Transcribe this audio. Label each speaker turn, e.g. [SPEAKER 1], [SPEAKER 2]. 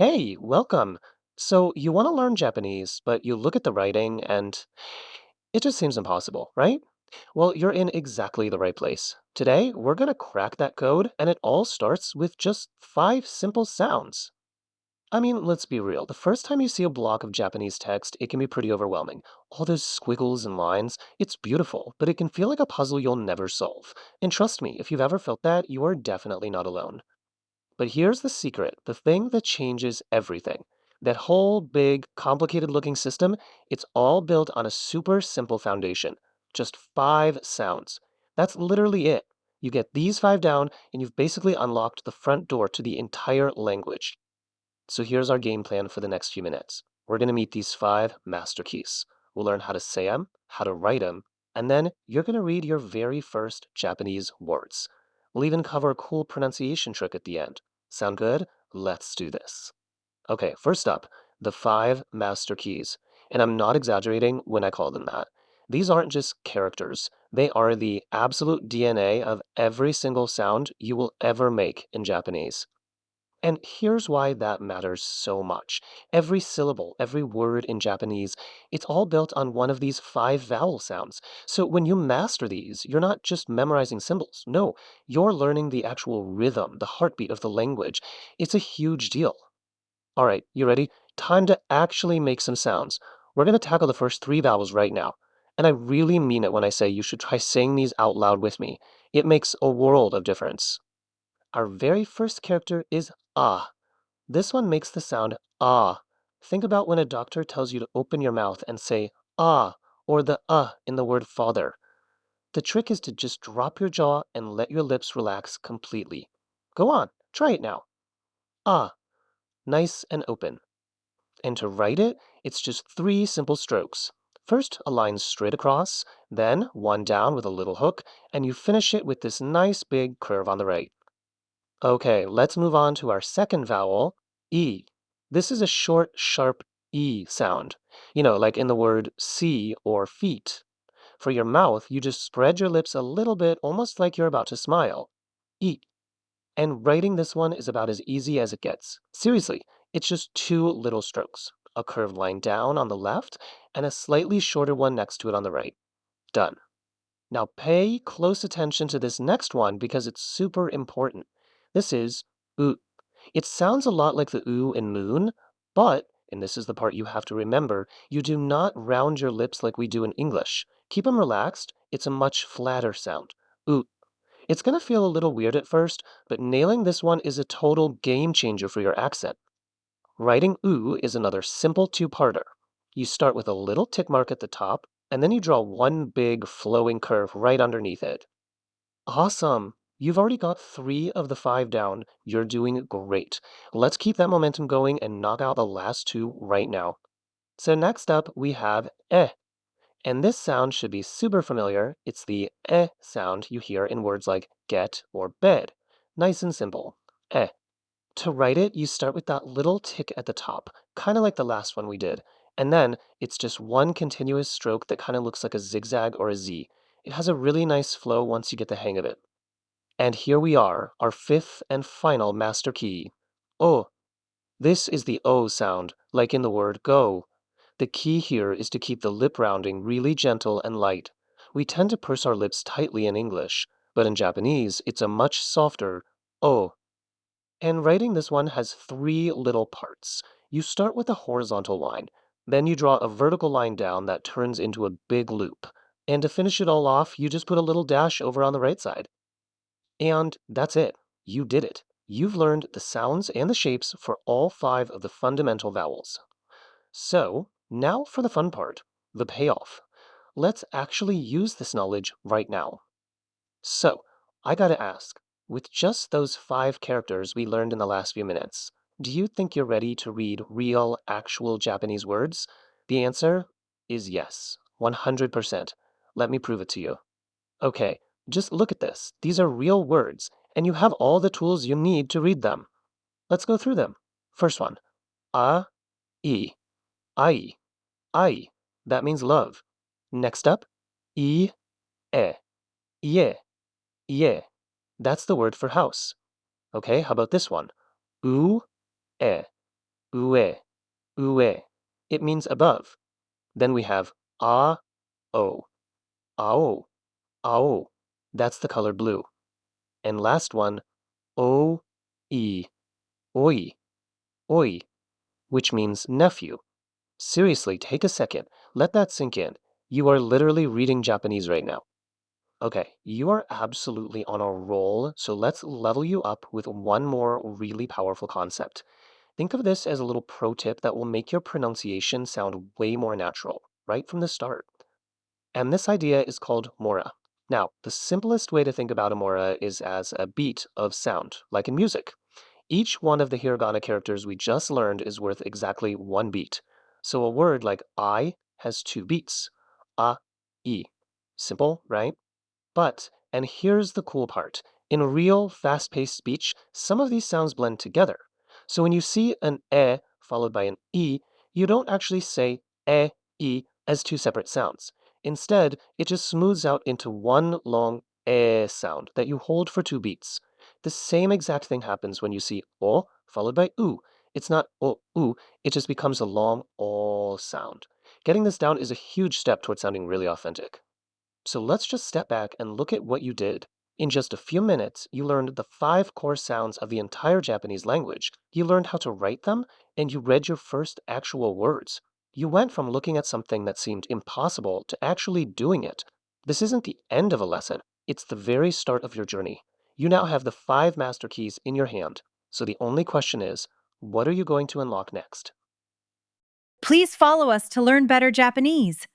[SPEAKER 1] Hey, welcome. So, you want to learn Japanese, but you look at the writing and it just seems impossible, right? Well, you're in exactly the right place. Today, we're going to crack that code, and it all starts with just five simple sounds. I mean, let's be real. The first time you see a block of Japanese text, it can be pretty overwhelming. All those squiggles and lines, it's beautiful, but it can feel like a puzzle you'll never solve. And trust me, if you've ever felt that, you are definitely not alone. But here's the secret, the thing that changes everything. That whole big, complicated looking system, it's all built on a super simple foundation. Just five sounds. That's literally it. You get these five down, and you've basically unlocked the front door to the entire language. So here's our game plan for the next few minutes. We're going to meet these five master keys. We'll learn how to say them, how to write them, and then you're going to read your very first Japanese words. We'll even cover a cool pronunciation trick at the end. Sound good? Let's do this. Okay, first up, the five master keys. And I'm not exaggerating when I call them that. These aren't just characters. They are the absolute DNA of every single sound you will ever make in Japanese. And here's why that matters so much. Every syllable, every word in Japanese, it's all built on one of these five vowel sounds. So when you master these, you're not just memorizing symbols. No, you're learning the actual rhythm, the heartbeat of the language. It's a huge deal. All right, you ready? Time to actually make some sounds. We're going to tackle the first three vowels right now. And I really mean it when I say you should try saying these out loud with me. It makes a world of difference. Our very first character is ah. This one makes the sound ah. Think about when a doctor tells you to open your mouth and say ah, or the in the word father. The trick is to just drop your jaw and let your lips relax completely. Go on, try it now. Ah, nice and open. And to write it, it's just three simple strokes. First, a line straight across, then one down with a little hook, and you finish it with this nice big curve on the right. Okay, let's move on to our second vowel, E. This is a short, sharp E sound. Like in the word see or feet. For your mouth, you just spread your lips a little bit, almost like you're about to smile. E. And writing this one is about as easy as it gets. Seriously, it's just two little strokes. A curved line down on the left, and a slightly shorter one next to it on the right. Done. Now pay close attention to this next one because it's super important. This is oo. It sounds a lot like the oo in moon, but, and this is the part you have to remember, you do not round your lips like we do in English. Keep them relaxed. It's a much flatter sound. Oo. It's going to feel a little weird at first, but nailing this one is a total game changer for your accent. Writing oo is another simple two-parter. You start with a little tick mark at the top, and then you draw one big flowing curve right underneath it. Awesome! You've already got three of the five down. You're doing great. Let's keep that momentum going and knock out the last two right now. So next up, we have eh. And this sound should be super familiar. It's the sound you hear in words like get or bed. Nice and simple. Eh. To write it, you start with that little tick at the top, kind of like the last one we did. And then it's just one continuous stroke that kind of looks like a zigzag or a Z. It has a really nice flow once you get the hang of it. And here we are, our fifth and final master key. O. This is the O sound, like in the word go. The key here is to keep the lip rounding really gentle and light. We tend to purse our lips tightly in English, but in Japanese, it's a much softer O. And writing this one has three little parts. You start with a horizontal line, then you draw a vertical line down that turns into a big loop. And to finish it all off, you just put a little dash over on the right side. And that's it. You did it. You've learned the sounds and the shapes for all five of the fundamental vowels. So, now for the fun part, the payoff. Let's actually use this knowledge right now. So, I gotta ask, with just those five characters we learned in the last few minutes, do you think you're ready to read real, actual Japanese words? The answer is yes, 100%. Let me prove it to you. Okay, just look at this. These are real words, and you have all the tools you need to read them. Let's go through them. First one, a, e, ai, ai. That means love. Next up, I, e, ie, ie. That's the word for house. Okay, how about this one? U, e. ue, ue. It means above. Then we have a, o, ao, ao. That's the color blue. And last one, o, i, oi, oi, which means nephew. Seriously, take a second. Let that sink in. You are literally reading Japanese right now. Okay, you are absolutely on a roll, so let's level you up with one more really powerful concept. Think of this as a little pro tip that will make your pronunciation sound way more natural, right from the start. And this idea is called mora. Now, the simplest way to think about a mora is as a beat of sound, like in music. Each one of the hiragana characters we just learned is worth exactly one beat. So a word like I has two beats. A, I. Simple, right? But, and here's the cool part, in real fast-paced speech, some of these sounds blend together. So when you see an followed by an I, you don't actually say I as two separate sounds. Instead, it just smooths out into one long sound that you hold for two beats. The same exact thing happens when you see o followed by u. It's not o u, it just becomes a long o sound. Getting this down is a huge step toward sounding really authentic. So let's just step back and look at what you did. In just a few minutes, you learned the five core sounds of the entire Japanese language. You learned how to write them, and you read your first actual words. You went from looking at something that seemed impossible to actually doing it. This isn't the end of a lesson, it's the very start of your journey. You now have the five master keys in your hand. So the only question is, what are you going to unlock next?
[SPEAKER 2] Please follow us to learn better Japanese.